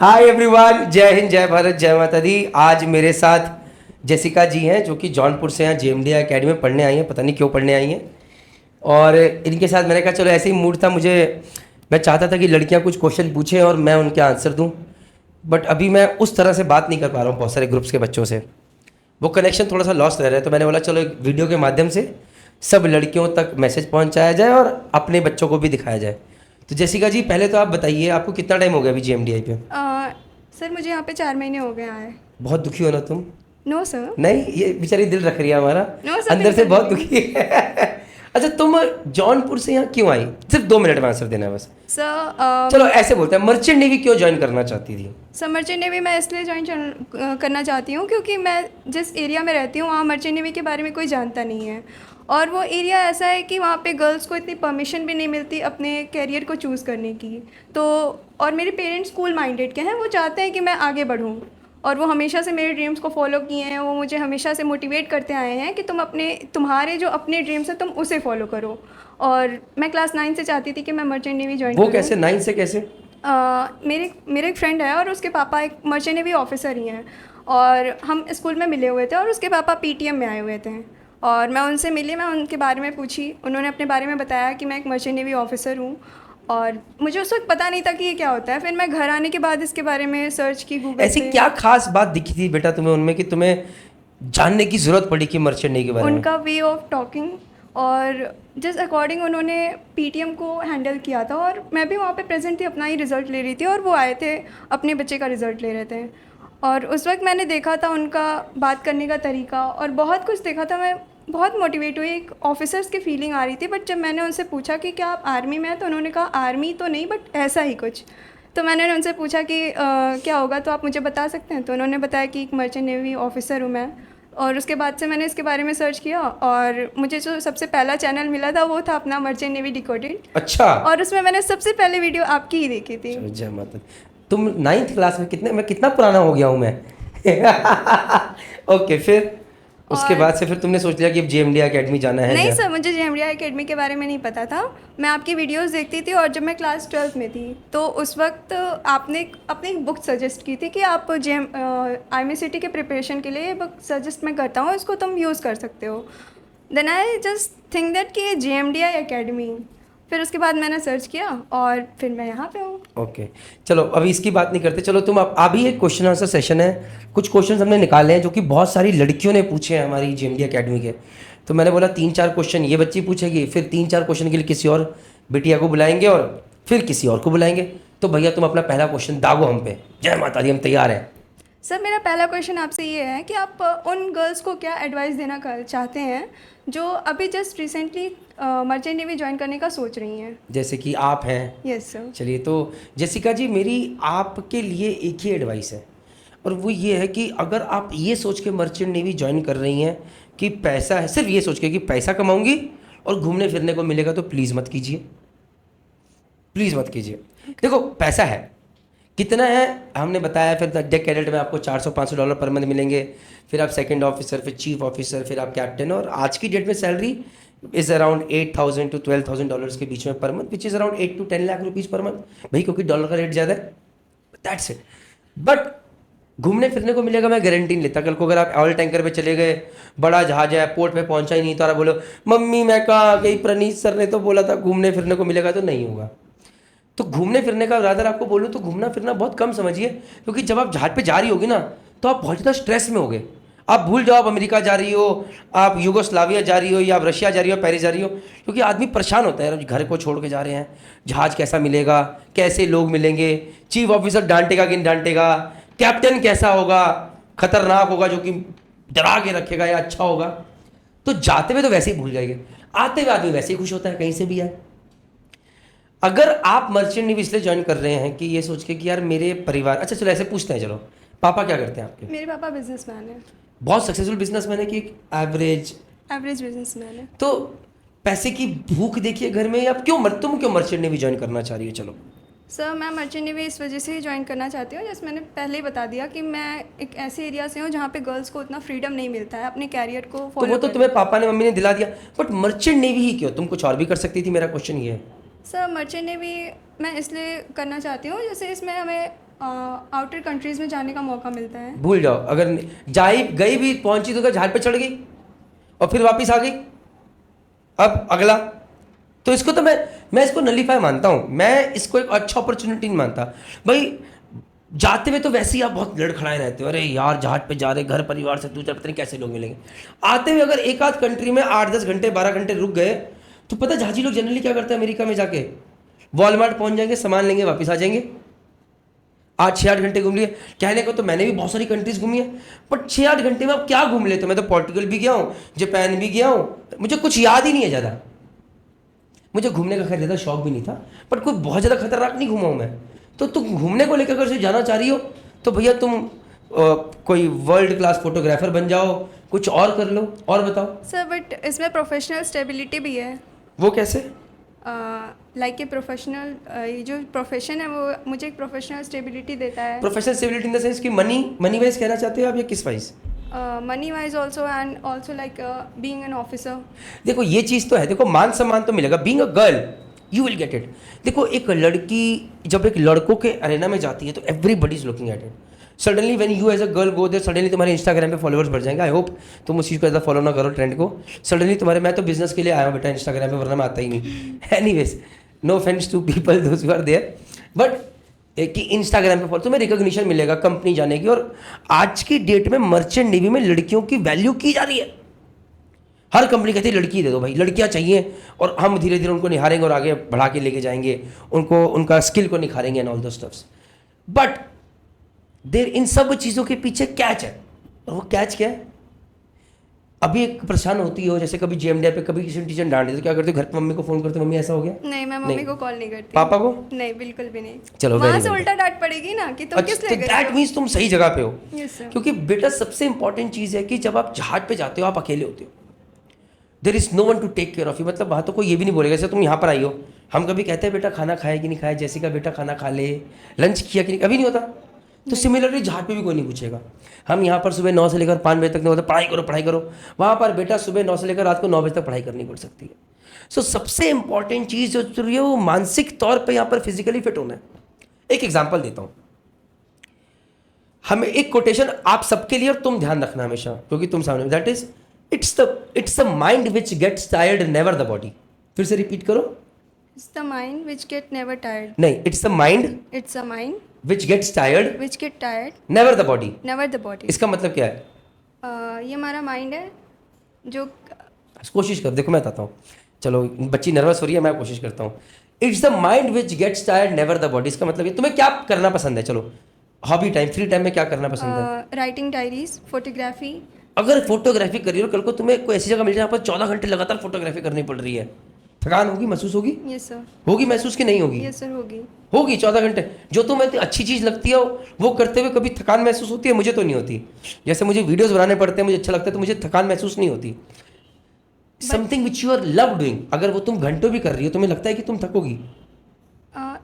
Hi everyone, जय हिंद, जय भारत, जय माता दी। आज मेरे साथ जेसिका जी हैं जो कि जौनपुर से हैं, जेएमडीआई एकेडमी में पढ़ने आई हैं। पता नहीं क्यों पढ़ने आई हैं। और इनके साथ मैंने कहा चलो ऐसे ही मूड था मुझे, मैं चाहता था कि लड़कियां कुछ क्वेश्चन पूछें और मैं उनके आंसर दूं। बट अभी मैं उस तरह से बात नहीं कर पा रहा हूँ बहुत सारे ग्रुप्स के बच्चों से, वो कनेक्शन थोड़ा सा लॉस्ट रह रहा है। तो मैंने बोला चलो एक वीडियो के माध्यम से सब लड़कियों तक मैसेज पहुंचाया जाए और अपने बच्चों को भी दिखाया जाए। तो जेसिका जी, पहले तो आप बताइए, आपको कितना टाइम हो गया अभी जेएमडीआई पे? सर मुझे यहाँ पे 4 महीने हो गए आए। बहुत दुखी हो ना तुम? No sir. नहीं, ये बेचारी दिल रख रही है हमारा, नो सर, अंदर से बिल्कुल बहुत नहीं। दुखी है। अच्छा, तुम जौनपुर से यहाँ क्यों आई? सिर्फ 2 मिनट में आंसर देना है बस। सर चलो ऐसे बोलते हैं, मर्चेंट नेवी क्यों ज्वाइन करना चाहती थी? सर मर्चेंट नेवी मैं इसलिए ज्वाइन करना चाहती हूँ क्योंकि मैं जिस एरिया में रहती हूँ वहाँ मर्चेंट नेवी के बारे में कोई जानता नहीं है। और वो एरिया ऐसा है कि वहाँ पे गर्ल्स को इतनी परमिशन भी नहीं मिलती अपने कैरियर को चूज़ करने की। तो और मेरे पेरेंट्स स्कूल माइंडेड के हैं, वो चाहते हैं कि मैं आगे बढ़ूँ और वो हमेशा से मेरे ड्रीम्स को फॉलो किए हैं। वो मुझे हमेशा से मोटिवेट करते आए हैं कि तुम्हारे जो अपने ड्रीम्स हैं तुम उसे फॉलो करो। और मैं क्लास 9 से चाहती थी कि मैं मर्चेंट नेवी ज्वाइन वो करूँ। कैसे 9 से कैसे? मेरे एक फ्रेंड है और उसके पापा एक मर्चेंट नेवी ऑफिसर ही हैं। और हम स्कूल में मिले हुए थे और उसके पापा पीटीएम में आए हुए थे। और मैं उनसे मिली, मैं उनके बारे में पूछी, उन्होंने अपने बारे में बताया कि मैं एक मर्चेंट नेवी ऑफिसर हूँ। और मुझे उस वक्त पता नहीं था कि ये क्या होता है। फिर मैं घर आने के बाद इसके बारे में सर्च की गूगल ऐसी पे। क्या खास बात दिखी थी बेटा तुम्हें उनमें कि तुम्हें जानने की जरूरत पड़ी कि मर्चेंट नेवी के बारे में? उनका वे ऑफ टॉकिंग और जिस अकॉर्डिंग उन्होंने पीटीएम को हैंडल किया था। और मैं भी वहाँ पे प्रेजेंट थी, अपना ही रिज़ल्ट ले रही थी और वो आए थे अपने बच्चे का रिज़ल्ट ले रहे थे। और उस वक्त मैंने देखा था उनका बात करने का तरीका और बहुत कुछ देखा था। मैं बहुत मोटिवेट हुई, एक ऑफिसर्स की फीलिंग आ रही थी। बट जब मैंने उनसे पूछा कि क्या आप आर्मी में हैं, तो उन्होंने कहा आर्मी तो नहीं बट ऐसा ही कुछ। तो मैंने उनसे पूछा कि क्या होगा, तो आप मुझे बता सकते हैं? तो उन्होंने बताया कि एक मर्चेंट नेवी ऑफिसर हूँ मैं। और उसके बाद से मैंने इसके बारे में सर्च किया और मुझे जो सबसे पहला चैनल मिला था वो था अपना मर्चेंट नेवी डिकोडेड। अच्छा। और उसमें मैंने सबसे पहले वीडियो आपकी ही देखी थी। चलो, जय माता दी। तुम 9th क्लास में कितना पुराना हो गया हूँ मैं? ओके, फिर उसके और बाद से फिर तुमने सोच लिया कि अब जेएमडीआई एकेडमी जाना है? नहीं सर, मुझे जेएमडीआई एकेडमी के बारे में नहीं पता था। मैं आपकी वीडियोस देखती थी और जब मैं क्लास 12th में थी तो उस वक्त आपने अपनी एक बुक सजेस्ट की थी कि आप आर्मी सिटी के प्रिपरेशन के लिए ये बुक सजेस्ट मैं करता हूँ, इसको तुम यूज़ कर सकते हो। Then I just think that कि ये जेएमडीआई एकेडमी। फिर उसके बाद मैंने सर्च किया और फिर मैं यहाँ पे हूँ। ओके, चलो अभी इसकी बात नहीं करते। चलो तुम अब अभी एक क्वेश्चन आंसर सेशन है, कुछ क्वेश्चंस हमने निकाले हैं जो कि बहुत सारी लड़कियों ने पूछे हैं हमारी जेएमडीआई एकेडमी के। तो मैंने बोला 3-4 क्वेश्चन ये बच्ची पूछेगी, फिर 3-4 क्वेश्चन के लिए किसी और बिटिया को बुलाएंगे और फिर किसी और को बुलाएंगे। तो भैया तुम अपना पहला क्वेश्चन दागो हम पे। जय माता दी, हम तैयार हैं। सर मेरा पहला क्वेश्चन आपसे ये है कि आप उन गर्ल्स को क्या एडवाइस देना चाहते हैं जो अभी just recently merchant navy join करने का सोच रही हैं? जैसे कि आप हैं। Yes sir. चलिए, तो जेसिका जी, मेरी आपके लिए एक ही एडवाइस है और वो ये है कि अगर आप ये सोच के मर्चेंट नेवी ज्वाइन कर रही हैं कि पैसा है, सिर्फ ये सोच के कि पैसा कमाऊंगी और घूमने फिरने को मिलेगा, तो प्लीज़ मत कीजिए, प्लीज़ मत कीजिए। देखो, पैसा है, कितना है हमने बताया। फिर डेक कैडेट में आपको $400-500 पर मंथ मिलेंगे, फिर आप सेकंड ऑफिसर, फिर चीफ ऑफिसर, फिर आप कैप्टन। और आज की डेट में सैलरी इज़ अराउंड $8,000 to $12,000 के बीच में per month, which is around 8 to 10 lakh rupees per month भाई, क्योंकि डॉलर का रेट ज़्यादा है। That's it. बट घूमने फिरने को मिलेगा, मैं गारंटी नहीं लेता। कल को अगर आप ऑयल टैंकर पे चले गए, बड़ा जहाज है, पोर्ट पे पहुंचा ही नहीं, तो आप बोलो मम्मी मैं कहाँ गई, प्रणीत सर ने तो बोला था घूमने फिरने को मिलेगा, तो नहीं होगा। तो घूमने फिरने का रादर आपको बोलूँ तो घूमना फिरना बहुत कम समझिए, क्योंकि जब आप जहाज पे जा रही होगी ना तो आप बहुत ज़्यादा स्ट्रेस में होगे। आप भूल जाओ आप अमेरिका जा रही हो, आप यूगोस्लाविया जा रही हो, या आप रशिया जा रही हो, पेरिस जा रही हो, क्योंकि आदमी परेशान होता है, घर को छोड़ के जा रहे हैं, जहाज कैसा मिलेगा, कैसे लोग मिलेंगे, चीफ ऑफिसर डांटेगा कि नहीं डांटेगा, कैप्टन कैसा होगा, खतरनाक होगा जो कि डरा के रखेगा या अच्छा होगा। तो जाते हुए तो वैसे ही भूल जाएंगे, आते हुए आदमी वैसे ही खुश होता है कहीं से भी आए। अगर आप मर्चेंट नेवी इसलिए ज्वाइन कर रहे हैं कि ये सोच के कि यार मेरे परिवार, अच्छा चलो ऐसे पूछते हैं, चलो पापा क्या करते हैं आपके? मेरे पापा बिजनेसमैन है। बहुत सक्सेसफुल बिजनेसमैन है कि एवरेज? एवरेज बिजनेसमैन है। तो पैसे की भूख देखिए घर में, या तुम क्यों मर्चेंट नेवी ज्वाइन करना चाह रही हो? चलो सर मैं मर्चेंट नेवी इस वजह से ही ज्वाइन करना चाहती हूँ, जैसे मैंने पहले ही बता दिया कि मैं एक ऐसे एरिया से हूँ जहाँ पे गर्ल्स को उतना फ्रीडम नहीं मिलता है अपने कैरियर को तो फॉलो वो तो तुम्हें पापा ने मम्मी ने दिला दिया, बट मर्चेंट नेवी ही क्यों? तुम कुछ और भी कर सकती थी, मेरा क्वेश्चन ये है। सर मर्चेंट नेवी मैं इसलिए करना चाहती हूँ, जैसे इसमें हमें आउटर कंट्रीज़ में जाने का मौका मिलता है। भूल जाओ, अगर जाई गई भी पहुंची तो क्या जहाज पे चढ़ गई और फिर वापस आ गई। अब अगला, तो इसको तो मैं इसको नलीफाई मानता हूँ, मैं इसको एक अच्छा अपॉर्चुनिटी नहीं मानता भाई। जाते हुए तो वैसे ही आप बहुत लड़खड़ाए रहते हो, अरे यार जहाज पे जा रहे, घर परिवार से दूर, पता नहीं कैसे लोग मिलेंगे। आते हुए अगर एक आध कंट्री में 8-10 घंटे 12 घंटे रुक गए तो पता जहाजी लोग जनरली क्या करते हैं, अमेरिका में जाके वॉलमार्ट पहुंच जाएंगे, सामान लेंगे, वापस आ जाएंगे। 8-6-8 घंटे घूम लिए। कहने को तो मैंने भी बहुत सारी कंट्रीज घूमी है, बट 6-8 घंटे में आप क्या घूम लेते हो। मैं तो पोर्टुगल भी गया हूँ, जापान भी गया हूँ, मुझे कुछ याद ही नहीं है ज़्यादा। मुझे घूमने का खैर ज़्यादा शौक भी नहीं था, बट कोई बहुत ज़्यादा खतरनाक नहीं घूमा हूँ मैं। तो तुम घूमने को लेकर अगर से जाना चाह रही हो तो भैया तुम कोई वर्ल्ड क्लास फोटोग्राफर बन जाओ, कुछ और कर लो। और बताओ सर बट इसमें प्रोफेशनल स्टेबिलिटी भी है। वो कैसे? लाइक ए प्रोफेशनल, ये जो प्रोफेशन है वो मुझे एक प्रोफेशनल स्टेबिलिटी देता है। Professional stability in the sense कि मनी वाइज कहना चाहते हो आप या किस wise? Money wise also and also like being an officer. देखो ये चीज़ तो है, देखो मान सम्मान तो मिलेगा, being a girl you will get it. देखो एक लड़की जब एक लड़कों के अरेना में जाती है तो everybody is looking at it. Suddenly when you as a girl go there, suddenly तुम्हारे इंस्टाग्राम पे फॉलोअर्स बढ़ जाएंगे। आई होप तुम उस चीज़ को ज़्यादा फॉलो ना करो ट्रेंड को। सडनली तुम्हारे, मैं तो बिजनेस के लिए आया हूँ बेटा इंस्टाग्राम पे, वरना मैं आता ही नहीं। Anyways no offence to people those who are there, but कि इंस्टाग्राम पे फॉलो, तुम्हें रिकॉग्निशन मिलेगा कंपनी जाने की। और आज की डेट में मर्चेंट नेवी में लड़कियों की वैल्यू की जा रही है। हर कंपनी कहती है लड़की दे दो भाई, लड़कियां चाहिए, और हम धीरे धीरे उनको निहारेंगे और आगे बढ़ा के लेके जाएंगे, उनको उनका स्किल को निखारेंगे एंड ऑल दो स्टफ्स। बट देर इन सब चीज़ों के पीछे कैच है, और वो कैच क्या है? अभी एक परेशान होती हो, जैसे कभी जेएमडे पे कभी किसी टीचर डांट देते तो क्या करते हो? घर पे मम्मी को फोन करते, मम्मी ऐसा हो गया? नहीं, मैं मम्मी को कॉल नहीं करती। पापा को? नहीं, बिल्कुल भी नहीं। चलो वहाँ very से good. उल्टा डांट पड़ेगी ना कि तुम किस लिए गए दैट हो? मीन्स तुम सही जगह पे हो। Yes sir. क्योंकि बेटा सबसे इंपॉर्टेंट चीज़ है कि जब आप जहाज पे जाते हो आप अकेले होते हो, there is no one to take care of you. मतलब वहाँ तो कोई ये भी नहीं बोलेगा, जैसे तुम यहाँ पर आई हो, हम कभी कहते हैं बेटा खाना खाया कि नहीं खाया, जैसिका बेटा खाना खा ले, लंच किया कि नहीं, कभी नहीं होता। तो सिमिलरली जहाज पे भी कोई नहीं पूछेगा। हम यहाँ पर सुबह 9 से लेकर 5 बजे तक नहीं होता, पढ़ाई करो पढ़ाई करो। वहाँ पर बेटा सुबह 9 से लेकर रात को 9 बजे तक पढ़ाई करनी पड़ सकती है। सो सबसे इंपॉर्टेंट चीज़ जो जरूरी है वो मानसिक तौर पर यहाँ पर फिजिकली फिट होना है। एक एग्जाम्पल देता हूँ, हमें एक कोटेशन आप सबके लिए, और तुम ध्यान रखना हमेशा क्योंकि तुम सामने, that is it's the mind which gets tired never the body. फिर से रिपीट करो। It's the mind which get never tired. नहीं, it's the mind It's a mind which gets tired which get tired, never the body. never the body. इसका मतलब क्या है? ये हमारा माइंड है जो कोशिश कर, देखो मैं बताता हूँ, चलो बच्ची नर्वस हो रही है, मैं कोशिश करता हूँ। It's the mind which gets tired never the body. इसका मतलब ये, तुम्हें क्या करना पसंद है? चलो हॉबी टाइम, फ्री टाइम में क्या करना पसंद है? Writing diaries, photography. अगर फोटोग्राफी कर रही हो, कल को तुम्हें कोई ऐसी जगह मिल जाए जहाँ पर 14 घंटे लगातार फोटोग्राफी करनी पड़ रही है, थकान होगी, महसूस होगी? Yes sir. होगी महसूस कि नहीं होगी? यस सर, होगी। होगी। 14 घंटे जो तुम्हें अच्छी चीज़ लगती है वो करते हुए कभी थकान महसूस होती है? मुझे तो नहीं होती। जैसे मुझे वीडियोस बनाने पड़ते हैं, मुझे अच्छा लगता है, तो मुझे थकान महसूस नहीं होती। Something which you are love doing, अगर वो तुम घंटों भी कर रही हो, तुम्हें लगता है कि तुम थकोगी?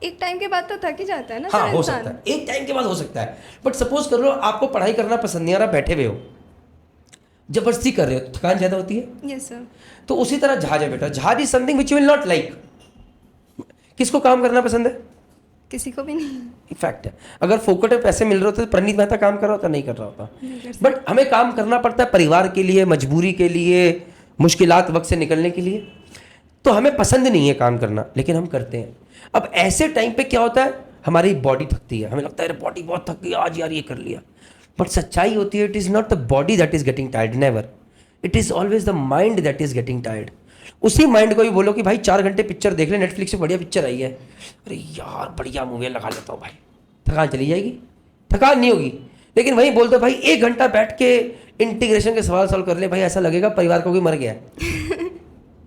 एक टाइम के बाद तो थक ही जाता है ना हाँ सर हो इंसान। सकता है, एक टाइम के बाद हो सकता है, बट सपोज कर लो आपको पढ़ाई करना पसंद नहीं आ रहा, बैठे हुए हो, जबरदस्ती कर रहे हो, तो थकान ज़्यादा होती है। Yes sir. तो उसी तरह जहाज है बेटा, जहाज is something which you will not like. किसको काम करना पसंद है? किसी को भी नहीं। फैक्ट है। अगर फोकट में पैसे मिल रहे होते तो प्रणीत मेहता काम कर रहा होता? नहीं कर रहा होता। बट हमें काम करना पड़ता है परिवार के लिए, मजबूरी के लिए, मुश्किलात वक्त से निकलने के लिए। तो हमें पसंद नहीं है काम करना, लेकिन हम करते हैं। अब ऐसे टाइम पे क्या होता है, हमारी बॉडी थकती है, हमें लगता है बॉडी बहुत थक गई आज यार, ये कर लिया। बट सच्चाई होती है, it is not the body that is getting tired, never. It is always the mind that is getting tired. उसी माइंड को भी बोलो कि भाई 4 घंटे पिक्चर देख ले, नेटफ्लिक्स से बढ़िया पिक्चर आई है, अरे यार बढ़िया मूवी लगा लेता हूँ भाई, थकान चली जाएगी? थकान नहीं होगी। लेकिन वही बोलते भाई 1 घंटा बैठ के इंटीग्रेशन के सवाल सॉल्व कर ले, भाई ऐसा लगेगा परिवार को भी मर गया है।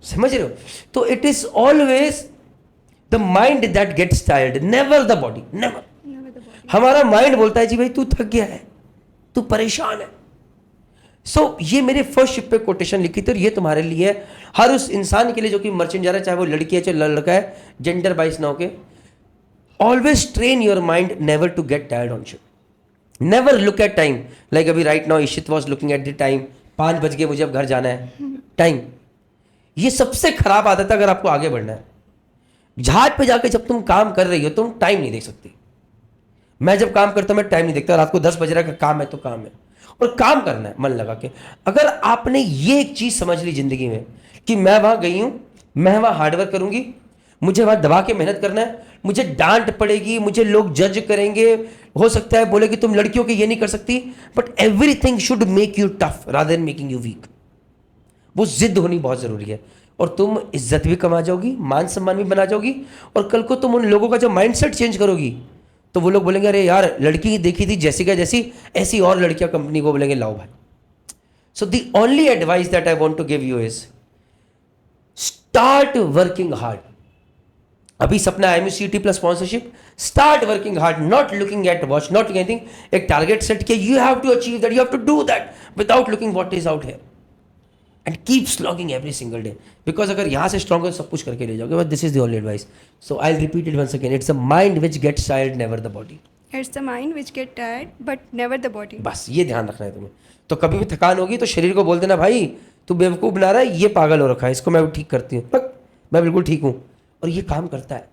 समझ रहे हो? तो it is always the mind that gets tired, never the body, never. हमारा माइंड बोलता है जी भाई तू थक गया है, तू परेशान है। सो ये मेरे फर्स्ट शिप पे कोटेशन लिखी थी, और ये तुम्हारे लिए है, हर उस इंसान के लिए जो कि मर्चेंट जा रहा है, चाहे वो लड़की है चाहे लड़का है, जेंडर बाइस ना होके। Always train your mind never to get tired on ship, never look at time. Like अभी right now Ishit was looking at the time, 5 बज गए, मुझे अब घर जाना है, टाइम। ये सबसे खराब आदत है अगर आपको आगे बढ़ना है। जहाज पे जाके जब तुम काम कर रही हो तुम टाइम नहीं देख सकती। मैं जब काम करता हूं मैं टाइम नहीं देखता, रात को 10 बज रहा है, काम है तो काम है, और काम करना है मन लगा के। अगर आपने ये एक चीज समझ ली जिंदगी में कि मैं वहां गई हूं, मैं वहां हार्डवर्क करूंगी, मुझे वहां दबा के मेहनत करना है, मुझे डांट पड़ेगी, मुझे लोग जज करेंगे, हो सकता है बोले कि तुम लड़कियों के ये नहीं कर सकती, but everything should make you tough rather than making you weak. वो जिद होनी बहुत जरूरी है, और तुम इज्जत भी कमा जाओगी, मान सम्मान भी बना जाओगी, और कल को तुम उन लोगों का जो माइंडसेट चेंज करोगी तो वो लोग बोलेंगे अरे यार लड़की देखी थी जेसिका जैसी, ऐसी और लड़कियां कंपनी को बोलेंगे लाओ भाई। So the only advice that I want to give you is start working hard. अभी सपना IMUCT plus sponsorship, start working hard, not looking at watch, not looking anything. एक टारगेट सेट किया, you have to achieve that, you have to do that without looking what is out here, and keep slogging every single day. Because अगर यहाँ से strong सब कुछ करके ले जाओगे, but this is the only advice. So I repeat it once again, it's the mind which gets tired, never the body. It's the mind which get tired but never the body. बस ये ध्यान रखना है तुम्हें। तो कभी भी थकान होगी तो शरीर को बोल देना भाई तू बेवकूफ़ बना रहा है, ये पागल हो रखा है, इसको मैं ठीक करती हूँ, मैं बिल्कुल ठीक हूँ, और ये काम करता है।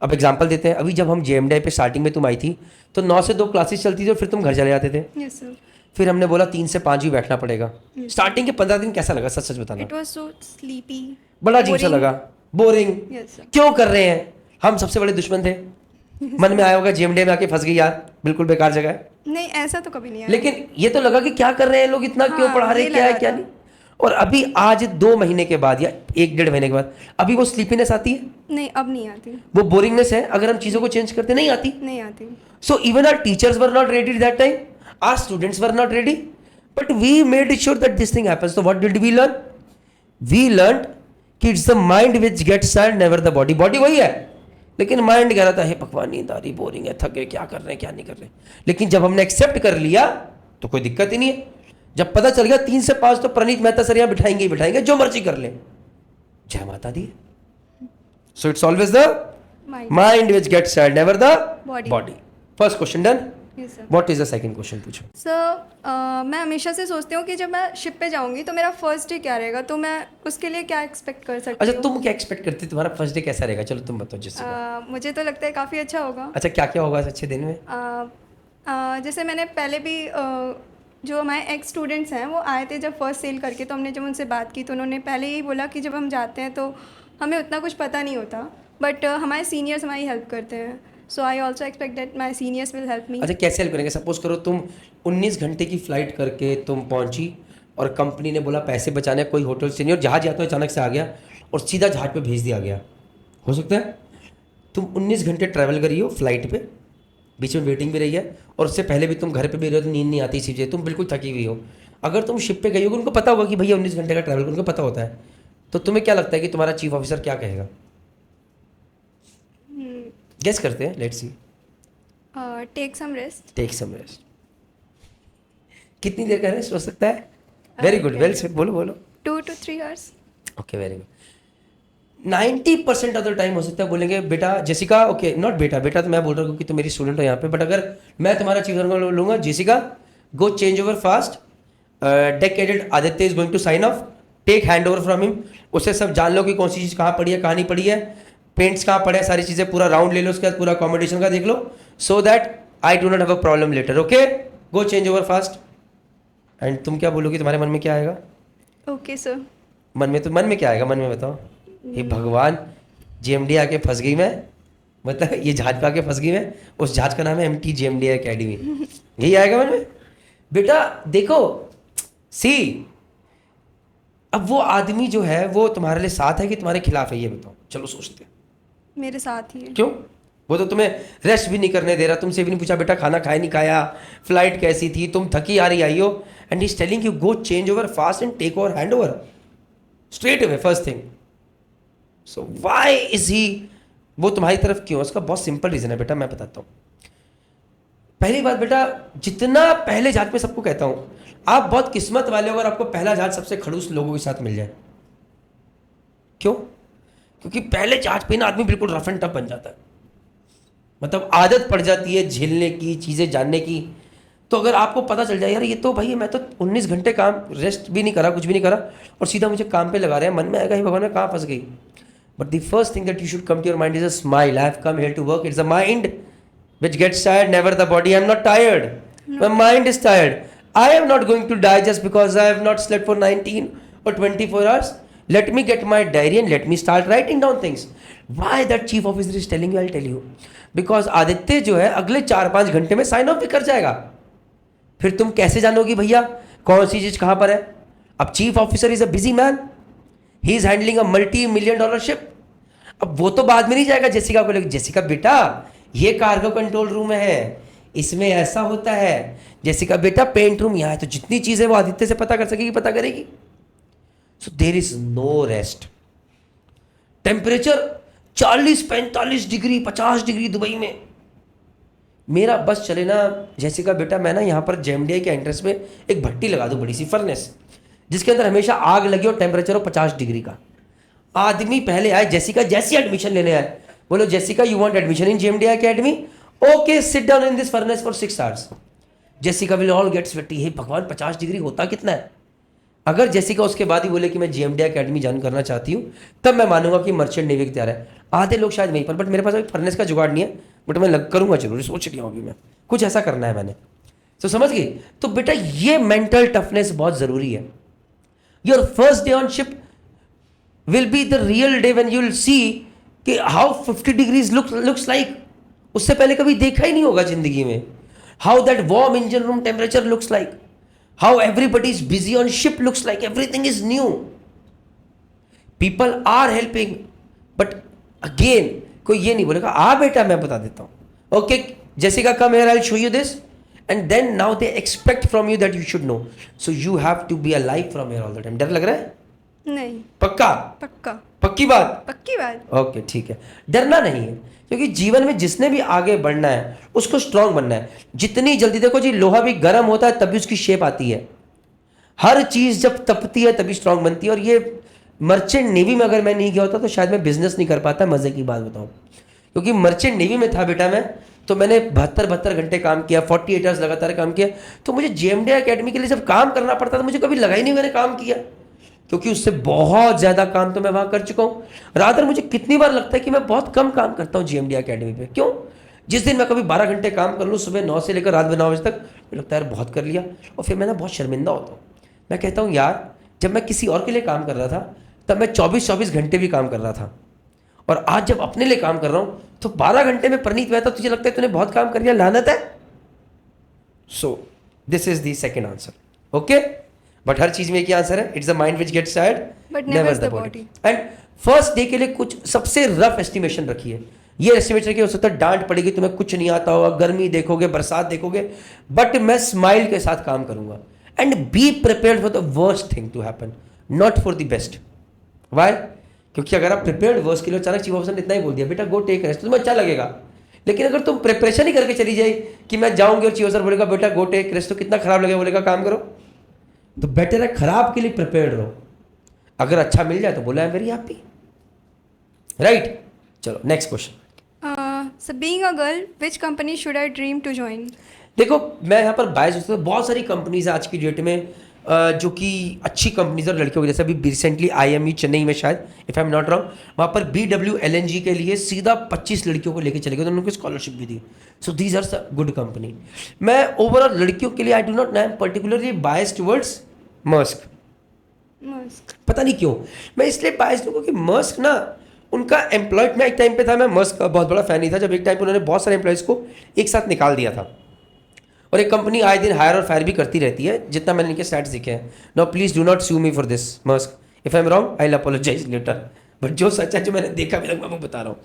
अब एग्जाम्पल देते हैं, अभी जब हम JMDI पे स्टार्टिंग में तुम आई थी तो 9 से 2 क्लासेस चलती थी और फिर तुम घर चले जाते थे। Yes sir. फिर हमने बोला 3 से 5 भी बैठना पड़ेगा। स्टार्टिंग के 15 दिन कैसा लगा, सच सच बताना। इट वाज सो स्लीपी, बड़ा अजीब सा लगा, बोरिंग। Yes sir. क्यों कर रहे हैं, हम सबसे बड़े दुश्मन थे। मन में आया होगा JMDI में आके फंस गई यार, बिल्कुल बेकार जगह है। नहीं ऐसा तो कभी नहीं आया, लेकिन ये तो लगा कि क्या कर रहे हैं लोग, इतना क्यों हाँ, पढ़ा रहे ये हैं, क्या है लगा क्या था। नहीं। और अभी आज 2 महीने के बाद या 1-1.5 महीने के बाद अभी वो स्लीपीनेस आती है, नहीं अब नहीं आती, वो बोरिंगनेस है, अगर हम चीज़ों को चेंज करते नहीं आती। नहीं आती। So even our teachers were not ready that time, our students were not ready, but we made sure that this thing happens. So what did we learn? We learned कि it's the mind which gets tired, never the body. Body वही है, लेकिन mind कह रहा था हे भगवान नींद आ रही, बोरिंग है, थक गए, क्या कर रहे हैं क्या नहीं कर रहे। लेकिन जब हमने एक्सेप्ट कर लिया तो कोई दिक्कत ही नहीं है। जब पता चल गया 3 से 5 तो प्रणीत मेहता सर यहाँ बिठाएंगे ही बिठाएंगे, जो मर्जी कर ले। जय माता दी। So it's always the mind which gets tired, never the Body. Body. First question done. Yes sir. What is the second question, पूछो। सर मैं हमेशा से सोचती हूँ कि जब मैं शिप पे जाऊंगी तो मेरा फर्स्ट डे क्या रहेगा, तो मैं उसके लिए क्या एक्सपेक्ट कर सकती अच्छा हूँ। तुम क्या एक्सपेक्ट करती, तुम्हारा फर्स्ट डे कैसा रहेगा, चलो तुम बताओ जिससे। मुझे तो लगता है काफ़ी अच्छा होगा। अच्छा क्या क्या होगा इस अच्छे दिन में? जैसे मैंने पहले भी जो हमारे एक्स स्टूडेंट्स हैं वो आए थे जब फर्स्ट सेल करके, तो हमने जब उनसे बात की तो उन्होंने पहले यही बोला कि जब हम जाते हैं तो हमें उतना कुछ पता नहीं होता, बट हमारे सीनियर्स हमारी हेल्प करते हैं। So I also expect that my seniors will help me. अच्छा कैसे हेल्प करेंगे? सपोज करो तुम 19 घंटे की फ्लाइट करके तुम पहुंची और कंपनी ने बोला पैसे बचाने, कोई होटल से नहीं, और जहाज या तो अचानक से आ गया और सीधा जहाज पे भेज दिया गया। हो सकता है तुम 19 घंटे ट्रैवल करी हो फ्लाइट पे, बीच में वेटिंग भी रही है, और उससे पहले भी तुम घर पे भी रहे हो तो नींद नहीं आती चीज़ें, तुम बिल्कुल थकी हुई हो। अगर तुम शिप पे गई होगी, उनको पता होगा कि भैया 19 घंटे का ट्रैवल, उनको पता होता है, तो तुम्हें क्या लगता है कि तुम्हारा चीफ ऑफिसर क्या कहेगा? गेस करते हैं, let's see. Take some rest. Take some rest. कितनी देर का रेस्ट हो सकता है? वेरी गुड, वेल सेड, बोलो बोलो। 2 to 3 hours। Okay very good. 90% of the time हो सकता है बोलेंगे बेटा जेसिका, ओके नॉट बेटा, बेटा तो मैं बोल रहा हूँ क्योंकि तुम मेरी स्टूडेंट हो यहाँ पे, बट अगर मैं तुम्हारा चीफ लूँगा, Jessica go change over fast, deck added Aditya is going to sign off, take hand over from him, उससे सब जान लो कि कौन सी चीज़ कहाँ पड़ी है कहाँ नहीं पड़ी है, पेंट्स कहाँ पड़े हैं, सारी चीज़ें पूरा राउंड ले लो, उसके बाद पूरा अकोमोडेशन का देख लो, so that I do not have a problem later. Okay go change over fast. And तुम क्या बोलोगी, तुम्हारे मन में क्या आएगा? Okay sir. मन में क्या आएगा, मन में बताओ। हे भगवान, JMDI आके फंस गई मैं, मतलब ये जहाज पे आके फंस गई मैं, उस जहाज का नाम है MT JMDI अकेडमी, यही आएगा मन में। बेटा देखो सी, अब वो आदमी जो है वो तुम्हारे लिए साथ है कि तुम्हारे खिलाफ है, ये बताओ। चलो सोचते हैं। मेरे साथ ही है। क्यों? वो तो तुम्हें रेस्ट भी नहीं करने दे रहा, तुमसे भी नहीं पूछा बेटा खाना खाया नहीं खाया, फ्लाइट कैसी थी, तुम थकी आ रही आई हो, and he is telling you go change over fast and take over hand over straight away first thing. So why is he, वो तुम्हारी तरफ क्यों? उसका बहुत सिंपल रीजन है बेटा, मैं बताता हूँ। पहली बात बेटा, जितना पहले जहाज में सबको कहता हूँ, आप बहुत किस्मत वाले हो अगर आपको पहला जहाज सबसे खड़ूस लोगों के साथ मिल जाए। क्यों? क्योंकि पहले जहाज पे ना आदमी बिल्कुल रफ एंड टफ बन जाता है, मतलब आदत पड़ जाती है झेलने की, चीज़ें जानने की। तो अगर आपको पता चल जाए यार ये तो भाई मैं तो 19 घंटे काम, रेस्ट भी नहीं करा, कुछ भी नहीं करा, और सीधा मुझे काम पे लगा रहे हैं, मन में आएगा ही भगवान मैं कहाँ फंस गई। But the first thing that you should come to your mind is a smile, I have come here to work, it's a mind which gets tired, never the body. I'm not tired. My mind is tired. I am not going to die just because I have not slept for 19 or 24 hours. Let me get my diary and let me start writing down things. Why that chief officer is telling you, I'll tell you. Because Aditya जो है अगले 4-5 घंटे में sign of भी कर जाएगा. फिर तुम कैसे जानोगी भैया कौन सी चीज कहां पर है? अब chief officer is a busy man, he is handling a $multi-million ship. अब वो तो बाद में नहीं जाएगा जेसिका को लेकर, जेसिका बेटा ये कार्गो कंट्रोल रूम है, इसमें ऐसा होता है. जेसिका बेटा पेंट रूम यहाँ है. तो जितनी चीजें वो आदित्य से पता कर सकेगी पता करेगी. So there is no rest. Temperature 40-45 degree 50 degree Dubai में. मेरा बस चले ना जेसिका बेटा, मैं ना यहाँ पर जेएमडीआई के एंट्रेंस में एक भट्टी लगा दूँ, बड़ी सी फर्नेस, जिसके अंदर हमेशा आग लगे और टेम्परेचर हो 50 डिग्री का. आदमी पहले आए, जेसिका जैसी एडमिशन लेने आए, बोलो Jessica you want admission in JMDI academy, okay sit down in this furnace for 6 hours. Jessica will all get sweaty. हे भगवान 50 डिग्री होता कितना है? अगर जेसिका उसके बाद ही बोले कि मैं जेएमडीआई अकेडमी ज्वाइन करना चाहती हूँ, तब मैं मानूंगा कि मर्चेंट नेवी की तैयार है. आधे लोग शायद वहीं पर, बट मेरे पास अभी फर्नेस का जुगाड़ नहीं है, बट मैं करूंगा जरूर, सोच लिया अभी मैं कुछ ऐसा करना है मैंने. तो समझ गई? तो बेटा ये मेंटल टफनेस बहुत जरूरी है. Your first day on ship will be the real day when you will see कि how 50 degrees looks like. उससे पहले कभी देखा ही नहीं होगा जिंदगी में. How that warm engine room temperature looks like. How everybody is busy on ship looks like. Everything is new. People are helping. But again कोई ये नहीं बोलेगा आ बेटा मैं बता देता हूँ. Okay, Jessica come here, I'll show you this. And then now they expect from you that you should know. So you have to be alive from here all the time. डर लग रहा है? नहीं. पक्का? पक्का. पक्की बात? पक्की बात. ओके ठीक है. डरना नहीं है, क्योंकि जीवन में जिसने भी आगे बढ़ना है उसको स्ट्रांग बनना है. जितनी जल्दी, देखो जी लोहा भी गर्म होता है तभी उसकी शेप आती है. हर चीज जब तपती है तभी स्ट्रांग बनती है. और ये मर्चेंट नेवी में अगर मैं नहीं गया होता तो शायद मैं बिजनेस नहीं कर पाता. मजे की बात बताऊं, क्योंकि मर्चेंट नेवी में था बेटा मैं, तो मैंने 72 घंटे काम किया, 48 आवर्स लगातार काम किया. तो मुझे जेएमडीआई अकेडमी के लिए जब काम करना पड़ता था मुझे कभी लगा ही नहीं मैंने काम किया, क्योंकि उससे बहुत ज़्यादा काम तो मैं वहाँ कर चुका हूँ. रादर मुझे कितनी बार लगता है कि मैं बहुत कम काम करता हूँ जेएमडीआई अकेडमी पे. क्यों? जिस दिन मैं कभी 12 घंटे काम कर लूँ सुबह 9 से लेकर रात 9 बजे तक, मुझे लगता है यार बहुत कर लिया, और फिर मैं ना बहुत शर्मिंदा होता हूँ. मैं कहता हूँ यार जब मैं किसी और के लिए काम कर रहा था तब मैं 24-24 घंटे भी काम कर रहा था, और आज जब अपने लिए काम कर रहा हूँ तो 12 घंटे में प्रणीत मैं, तो तुझे लगता है तूने बहुत काम कर लिया, लानत है. So this is the second answer. Okay, but हर चीज में एक ही आंसर है. It's the mind which gets tired But never never the the body. body. And first day के लिए कुछ सबसे रफ एस्टिमेशन रखिए. ये एस्टिमेशन रखिए, हो सकता है डांट पड़ेगी, तुम्हें कुछ नहीं आता होगा, गर्मी देखोगे, बरसात देखोगे, बट मैं स्माइल के साथ काम करूंगा. And be prepared for the worst thing to happen, not for the best. Why? क्योंकि अगर आप प्रिपेयर्ड वर्स्ट के लिए, अचानक चीफ ऑफिसर ने इतना ही बोल दिया बेटा गो टेक रेस्ट, तो तुम्हें अच्छा लगेगा. लेकिन अगर तुम प्रिपरेशन ही करके चली जाए कि मैं जाऊंगी और चीफ ऑफिसर बोलेगा बेटा गो टेक रेस्ट, तो कितना खराब लगेगा, बोलेगा काम करो. तो बेटर है खराब के लिए प्रिपेयर्ड रहो. अगर अच्छा मिल जाए तो बोला है वेरी हैप्पी. राइट, चलो next question. So being a girl, which company should I dream to join? देखो मैं यहाँ पर बायस होता हूँ. बहुत सारी कंपनीज है आज की डेट में जो कि अच्छी कंपनीज और लड़कियों की, जैसे अभी रिसेंटली IME चेन्नई में शायद, if I am not wrong, वहाँ पर BWLNG के लिए सीधा 25 लड़कियों को लेके चले गए, तो उनको स्कॉलरशिप भी दी. So these are good company. मैं ओवरऑल लड़कियों के लिए I do not, I am particularly biased towards Musk. Musk. पता नहीं क्यों मैं इसलिए बायस्ड हूँ, क्योंकि मस्क ना उनका एम्प्लॉयड, मैं एक टाइम पे था, मैं मस्क का बहुत बड़ा फैन नहीं था, जब एक टाइम पे उन्होंने बहुत सारे एम्प्लॉयज़ को एक साथ निकाल दिया था. और एक कंपनी आए दिन हायर और फायर भी करती रहती है, जितना मैंने इनके स्टैट्स देखे हैं. Now please do not sue me for this Musk, if I am wrong I will apologise later, but जो सच है जो मैंने देखा अभी तक मैं वो बता रहा हूँ.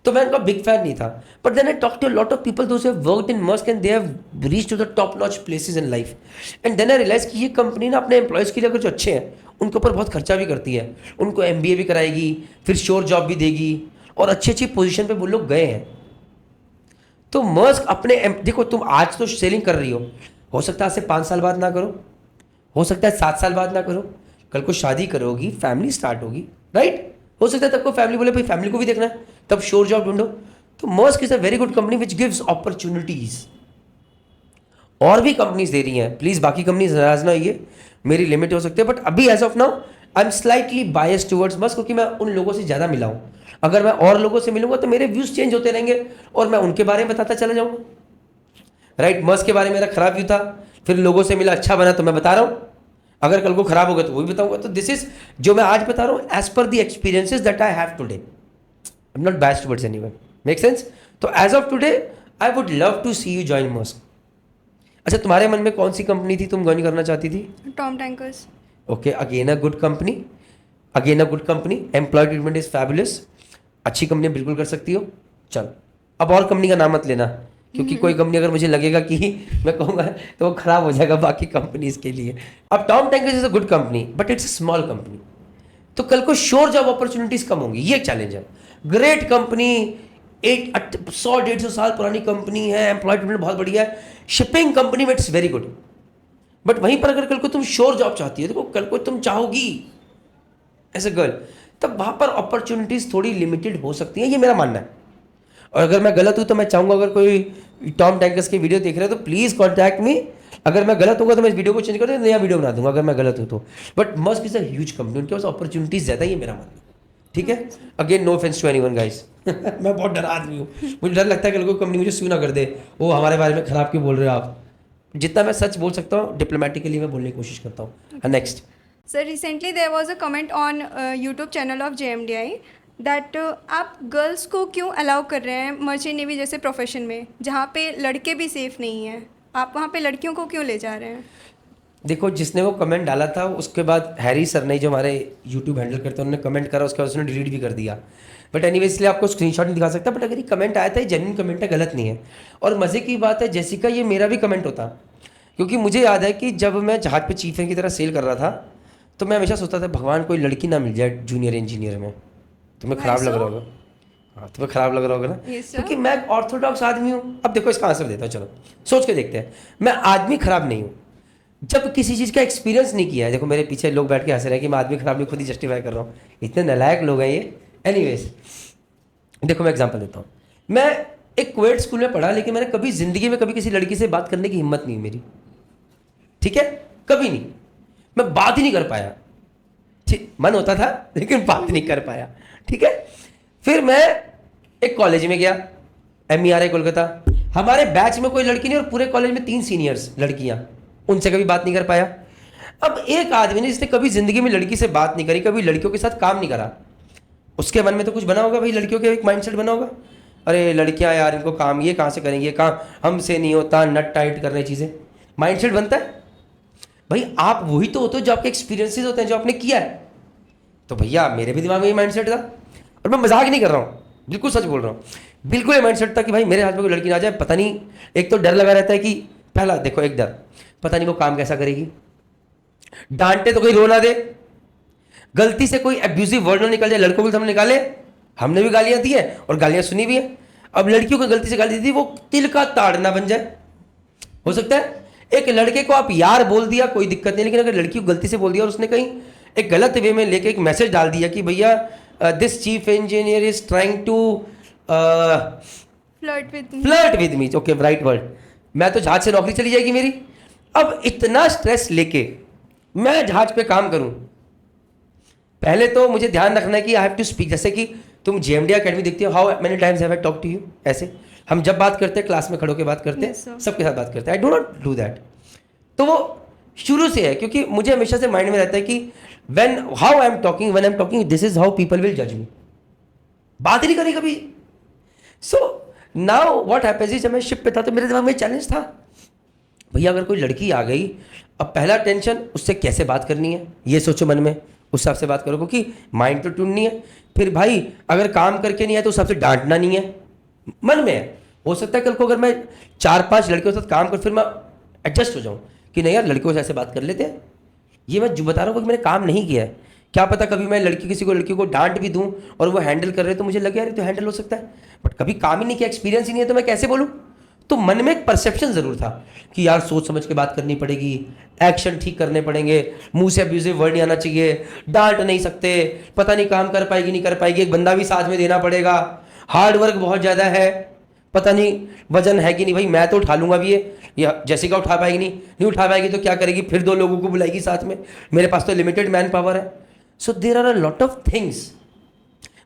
तो मैं उनका बिग फैन नहीं था, but then I talk to lot of people those have worked in Musk and they have reached to the top notch places in life. And then I realise कि ये कंपनी ना अपने employees के लिए अगर जो अच्छे हैं उनके ऊपर बहुत खर्चा भी करती है. उनको MBA भी कराएगी, फिर श्योर जॉब भी देगी, और अच्छी अच्छी पोजीशन पे वो लोग गए हैं. तो मस्क अपने देखो तुम आज तो सेलिंग कर रही हो सकता है आज से 5 साल बाद ना करो, हो सकता है 7 साल बाद ना करो, कल को शादी करोगी, फैमिली स्टार्ट होगी, राइट? हो सकता है तब को फैमिली बोले भाई फैमिली को भी देखना है, तब श्योर जॉब ढूंढो. तो Musk is a very good company which gives opportunities. और भी कंपनीज दे रही हैं, प्लीज बाकी कंपनीज नाराज ना होइए, मेरी लिमिट हो सकती है, बट अभी as of now I am slightly biased towards Musk, क्योंकि मैं उन लोगों से ज़्यादा मिला हूँ. अगर मैं और लोगों से मिलूंगा तो मेरे व्यूज़ चेंज होते रहेंगे और मैं उनके बारे में बताता चला जाऊंगा, राइट। मस्क के बारे में मेरा खराब व्यू था, फिर लोगों से मिला, अच्छा बना तो मैं बता रहा हूँ, अगर कल को खराब हो गया तो वो भी बताऊंगा। तो दिस इज जो मैं आज बता रहा हूँ as per the experiences that I have today, I am not biased towards anyone, make sense. तो as of today I would love to see you join Musk. अच्छा, तुम्हारे मन में कौन सी कंपनी थी तुम ज्वाइन करना चाहती थी? Tom Tankers. Okay, again a good company, again a good company, employ treatment is fabulous, अच्छी कंपनी बिल्कुल कर सकती हो। चल, अब और कंपनी का नाम मत लेना, क्योंकि कोई कंपनी अगर मुझे लगेगा कि मैं कहूँगा तो वो खराब हो जाएगा बाकी कंपनीज के लिए। अब Tom tankers is a good company but it's a small company, तो कल को श्योर जॉब अपॉर्चुनिटीज कम होंगी, ये चैलेंज है। ग्रेट कंपनी, 100-150 साल पुरानी कंपनी है, एम्प्लॉय ट्रीटमेंट बहुत बढ़िया है, शिपिंग कंपनी में इट्स वेरी गुड। बट वहीं पर अगर कल को तुम श्योर जॉब चाहती है, देखो कल को तुम चाहोगी एज अ गर्ल, तब वहाँ पर अपॉर्चुनिटीज थोड़ी लिमिटेड हो सकती हैं, ये मेरा मानना है। और अगर मैं गलत हूँ तो मैं चाहूँगा अगर कोई टॉम टैंकर्स की वीडियो देख रहे हो तो प्लीज़ कॉन्टैक्ट मी। अगर मैं गलत होगा तो मैं इस वीडियो को चेंज कर दूँ, नया वीडियो बना दूंगा अगर मैं गलत हूँ तो। But Musk is a huge company, उनके पास अपॉर्चुनिटीज ज़्यादा है, ये मेरा मानना है, ठीक है। Again no offence to anyone guys, मैं बहुत डरा आदमी हूँ, मुझे डर लगता है कि कोई कंपनी मुझे सू ना कर दे, वो हमारे बारे में खराब क्यों बोल रहे हो आप। जितना मैं सच बोल सकता हूँ डिप्लोमेटिकली मैं बोलने की कोशिश करता हूँ। Next sir, recently there was a comment on YouTube channel of JMDI that आप गर्ल्स को क्यों अलाउ कर रहे हैं मर्चेंट नेवी जैसे प्रोफेशन में, जहाँ पे लड़के भी सेफ नहीं हैं, आप वहाँ पे लड़कियों को क्यों ले जा रहे हैं? देखो, जिसने वो कमेंट डाला था उसके बाद हैरी सर ने, जो हमारे यूट्यूब हैंडल करते हैं, उन्होंने कमेंट करा, उसके बाद उसने डिलीट भी कर दिया। बट एनीवे, इसलिए आपको स्क्रीनशॉट नहीं दिखा सकता, बट अगर ये कमेंट आया था, ये जेन्युइन कमेंट है, गलत नहीं है। और मज़े की बात है जेसिका, ये मेरा भी कमेंट होता, क्योंकि मुझे याद है कि जब मैं जहाज पे चीफ की तरह सेल कर रहा था तो मैं हमेशा सोचता था भगवान कोई लड़की ना मिल जाए जूनियर इंजीनियर में। तुम्हें खराब लग रहा होगा, हाँ तुम्हें खराब लग रहा होगा ना, Yes, sir. क्योंकि मैं ऑर्थोडॉक्स आदमी हूँ। अब देखो इसका आंसर देता हूँ, चलो सोच के देखते हैं। मैं आदमी खराब नहीं हूँ जब किसी चीज़ का एक्सपीरियंस नहीं किया है। देखो मेरे पीछे लोग बैठ के हंस रहे हैं कि मैं आदमी खराब नहीं, खुद ही जस्टिफाई कर रहा हूँ, इतने नालायक लोग हैं ये। एनीवेज, देखो मैं एग्जांपल देता हूँ। मैं एक क्वेट स्कूल में पढ़ा, लेकिन मैंने कभी ज़िंदगी में कभी किसी लड़की से बात करने की हिम्मत नहीं मेरी, ठीक है, कभी नहीं, मैं बात ही नहीं कर पाया। ठीक, मन होता था लेकिन बात नहीं कर पाया, ठीक है। फिर मैं एक कॉलेज में गया, MERI कोलकाता, हमारे बैच में कोई लड़की नहीं और पूरे कॉलेज में 3 सीनियर्स लड़कियां, उनसे कभी बात नहीं कर पाया। अब एक आदमी ने जिसने कभी जिंदगी में लड़की से बात नहीं करी, कभी लड़कियों के साथ काम नहीं करा, उसके मन में तो कुछ बना होगा भाई, लड़कियों के एक माइंडसेट बना होगा, अरे लड़कियां यार इनको काम ये कहाँ से करेंगे, काम हमसे नहीं होता, नट टाइट करने चीज़ें, माइंडसेट बनता है। भाई आप वही तो होते हो जो आपके एक्सपीरियंसेस होते हैं, जो आपने किया है। तो भैया मेरे भी दिमाग में ये माइंडसेट था, और मैं मजाक नहीं कर रहा हूँ, बिल्कुल सच बोल रहा हूँ, बिल्कुल ये माइंडसेट था कि भाई मेरे हाथ में कोई लड़की ना आ जाए, पता नहीं, एक तो डर लगा रहता है कि पहला देखो एक डर, पता नहीं वो काम कैसा करेगी, डांटे तो कोई रो ना दे, गलती से कोई एब्यूजिव वर्ड ना निकल जाए, लड़कों के सामने निकाले, हमने भी गालियां दी है और गालियां सुनी भी है। अब लड़कियों को गलती से गाली दी थी, वो तिल का ताड़ ना बन जाए। हो सकता है एक लड़के को आप यार बोल दिया कोई दिक्कत नहीं, लेकिन अगर लड़की को गलती से बोल दिया और उसने कहीं एक गलत वे में लेके एक मैसेज डाल दिया कि भैया this chief engineer is trying to flirt with me, okay right word, मैं तो जहाज से नौकरी चली जाएगी मेरी। अब इतना स्ट्रेस लेके मैं जहाज पे काम करूं, पहले तो मुझे ध्यान रखना है कि आई हैव टू स्पीक, जैसे कि तुम JMDI अकेडमी देखती हो, how many times have I talk to you, ऐसे हम जब बात करते हैं क्लास में खड़ो के बात करते हैं, Yes, सबके साथ बात करते हैं, आई डू नॉट डू दैट। तो वो शुरू से है, क्योंकि मुझे हमेशा से माइंड में रहता है कि when how I am talking this is how people will जज मी, बात ही नहीं करी कभी। So now what happens is, जब मैं शिप पे था तो मेरे दिमाग में चैलेंज था, भैया अगर कोई लड़की आ गई, अब पहला टेंशन उससे कैसे बात करनी है, ये सोचो मन में, उस हिसाब से बात करो, क्योंकि माइंड तो टूटनी है। फिर भाई अगर काम करके नहीं है तो उस हिसाब से डांटना नहीं है, मन में है। हो सकता है कल को अगर मैं 4-5 लड़कियों के साथ काम कर, फिर मैं एडजस्ट हो जाऊँ कि नहीं यार लड़कियों से ऐसे बात कर लेते हैं। ये मैं जो बता रहा हूँ कि मैंने काम नहीं किया है, क्या पता कभी मैं लड़की को डांट भी दूं और वो हैंडल कर रहे तो मुझे लगे यार तो हैंडल हो सकता है, बट कभी काम ही नहीं किया, एक्सपीरियंस ही नहीं है, तो मैं कैसे बोलूँ। तो मन में एक परसेप्शन ज़रूर था कि यार सोच समझ के बात करनी पड़ेगी, एक्शन ठीक करने पड़ेंगे, मुंह से अब्यूजिव वर्ड नहीं आना चाहिए, डांट नहीं सकते, पता नहीं काम कर पाएगी नहीं कर पाएगी, एक बंदा भी साथ में देना पड़ेगा, हार्ड वर्क बहुत ज़्यादा है, पता नहीं वजन है कि नहीं, भाई मैं तो उठा लूंगा भी ये, या जेसिका उठा पाएगी नहीं उठा पाएगी तो क्या करेगी, फिर 2 लोगों को बुलाएगी साथ में, मेरे पास तो लिमिटेड मैन पावर है। So there are a lot of things.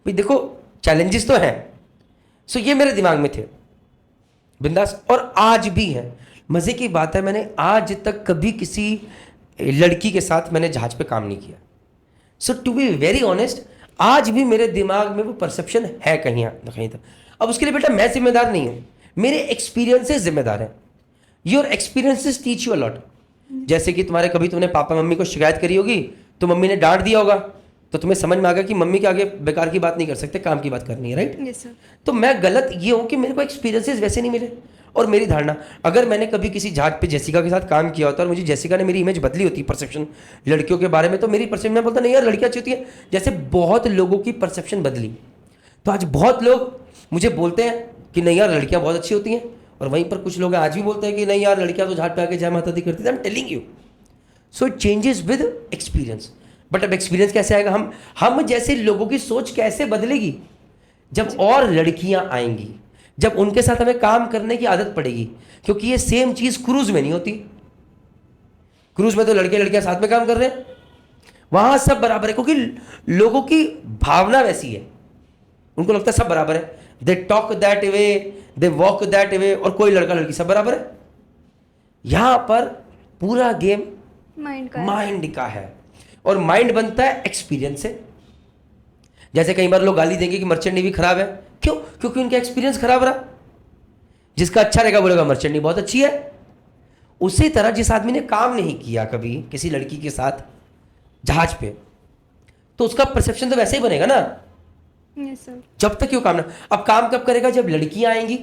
भाई देखो चैलेंजेस तो हैं। सो ये मेरे दिमाग में थे बिंदास, और आज भी है। मज़े की बात है, मैंने आज तक कभी किसी लड़की के साथ मैंने जहाज पे काम नहीं किया। सो टू बी वेरी ऑनेस्ट, आज भी मेरे दिमाग में वो परसेप्शन है कहीं ना कहीं तक। अब उसके लिए बेटा मैं जिम्मेदार नहीं हूँ, मेरे एक्सपीरियंसेस जिम्मेदार हैं। Your experiences teach you a lot. जैसे कि तुम्हारे कभी तुमने पापा मम्मी को शिकायत करी होगी, तो मम्मी ने डांट दिया होगा, तो तुम्हें समझ में आ गया कि मम्मी के आगे बेकार की बात नहीं कर सकते, काम की बात करनी है, राइट? Yes sir. तो मैं गलत ये हूँ कि मेरे को एक्सपीरियंसेस वैसे नहीं मिले। और मेरी धारणा, अगर मैंने कभी किसी जहाज पे जेसिका के साथ काम किया होता और मुझे जेसिका ने मेरी इमेज बदली होती परसेप्शन लड़कियों के बारे में, तो मेरी परसेप्शन, मैं बोलता नहीं यार लड़कियाँ अच्छी होती है, जैसे बहुत लोगों की परसेप्शन बदली। तो आज बहुत लोग मुझे बोलते हैं कि नहीं यार लड़कियाँ बहुत अच्छी होती हैं, और वहीं पर कुछ लोग आज भी बोलते हैं कि नहीं यार लड़कियाँ तो जहाज पे आके जय माता दी करती थी। I am telling you, so it changes with experience. But अब एक्सपीरियंस कैसे आएगा? हम जैसे लोगों की सोच कैसे बदलेगी? जब और लड़कियां आएंगी, जब उनके साथ हमें काम करने की आदत पड़ेगी। क्योंकि ये सेम चीज क्रूज में नहीं होती। क्रूज में तो लड़के लड़कियां साथ में काम कर रहे हैं, वहां सब बराबर है, क्योंकि लोगों की भावना वैसी है, उनको लगता है सब बराबर है। They talk that way, they walk that way, और कोई लड़का लड़की सब बराबर है। यहां पर पूरा गेम माइंड का है, और माइंड बनता है एक्सपीरियंस से। जैसे कई बार लोग गाली देंगे कि मर्चेंट नेवी खराब है, क्यों? क्योंकि उनका एक्सपीरियंस खराब रहा। जिसका अच्छा रहेगा बोलेगा मर्चेंट नेवी बहुत अच्छी है। उसी तरह जिस आदमी ने काम नहीं किया कभी किसी लड़की के साथ जहाज पे, तो उसका परसेप्शन तो वैसे ही बनेगा ना। Yes sir. जब तक क्यों काम ना, अब काम कब करेगा? जब लड़कियां आएंगी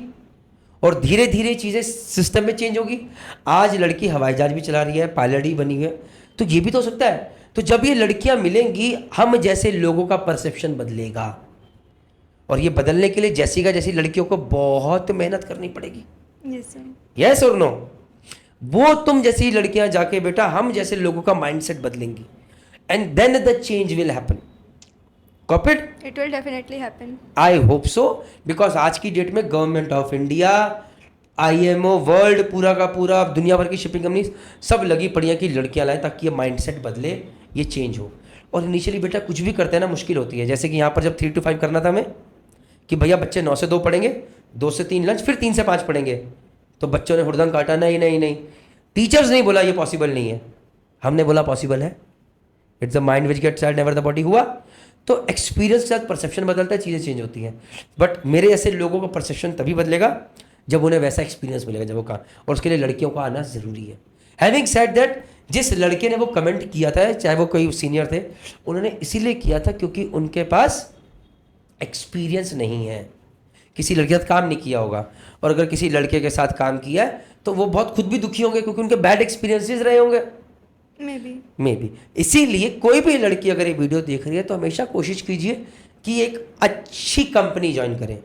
और धीरे धीरे चीजें सिस्टम में चेंज होगी। आज लड़की हवाई जहाज भी चला रही है, पायलट ही बनी हुई है, तो ये भी तो हो सकता है। तो जब ये लड़कियां मिलेंगी, हम जैसे लोगों का परसेप्शन बदलेगा, और ये बदलने के लिए जेसिका जैसी लड़कियों को बहुत मेहनत करनी पड़ेगी। Yes sir. यस और नो? वो तुम जैसी लड़कियां जाके बेटा हम जैसे लोगों का माइंडसेट बदलेंगी, and then the change will happen. Cop it? It will definitely happen. I hope so, because आज की डेट में government of India, IMO, world पूरा का पूरा, दुनिया भर की शिपिंग कंपनी सब लगी पड़ी हैं कि लड़कियां लाएं, ताकि ये माइंडसेट बदले, ये चेंज हो। और इनिशियली बेटा कुछ भी करते हैं ना मुश्किल होती है। जैसे कि यहाँ पर जब 3 to 5 करना था हमें, कि भैया बच्चे 9 से 2 पढ़ेंगे, 2 से 3 लंच, फिर 3 से 5 पढ़ेंगे, तो बच्चों ने हुड़दंग काटा, नहीं नहीं नहीं, टीचर्स नहीं बोला ये पॉसिबल नहीं है, हमने बोला पॉसिबल है। It's the mind which gets set, never the body. हुआ तो एक्सपीरियंस के साथ परसेप्शन बदलता है, चीज़ें चेंज होती हैं। बट मेरे जैसे लोगों का परसेप्शन तभी बदलेगा जब उन्हें वैसा एक्सपीरियंस मिलेगा, जब वो काम, और उसके लिए लड़कियों को आना ज़रूरी है। हैविंग सेड दैट, जिस लड़के ने वो कमेंट किया था, चाहे वो कोई सीनियर थे, उन्होंने इसीलिए किया था क्योंकि उनके पास एक्सपीरियंस नहीं है, किसी लड़के के साथ काम नहीं किया होगा। और अगर किसी लड़के के साथ काम किया है तो वो बहुत खुद भी दुखी होंगे, क्योंकि उनके बैड एक्सपीरियंसेस रहे होंगे मे बी। इसीलिए कोई भी लड़की अगर ये वीडियो देख रही है तो हमेशा कोशिश कीजिए कि एक अच्छी कंपनी ज्वाइन करें।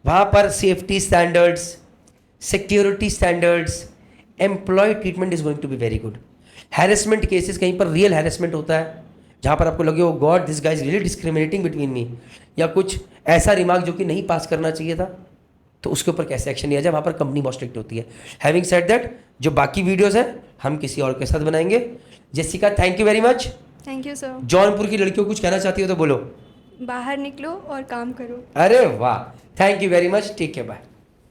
वहाँ पर safety standards, security standards, employ treatment is going to be very good. Harassment cases, कहीं पर रियल हैरेसमेंट होता है जहाँ पर आपको लगे, oh god this guys really discriminating between me, या कुछ ऐसा रिमार्क जो कि नहीं पास करना चाहिए था, तो उसके ऊपर कैसे एक्शन लिया जाए, वहाँ पर कंपनी बहुत स्ट्रिक्ट होती है। हैविंग सेड दैट, जो बाकी वीडियोस हैं हम किसी और के साथ बनाएंगे। Jessica thank you very much. Thank you sir. Jaunpur की लड़कियों को कुछ कहना चाहती हो तो बोलो। बाहर निकलो और काम करो। अरे वाह, thank you very much, take care, bye.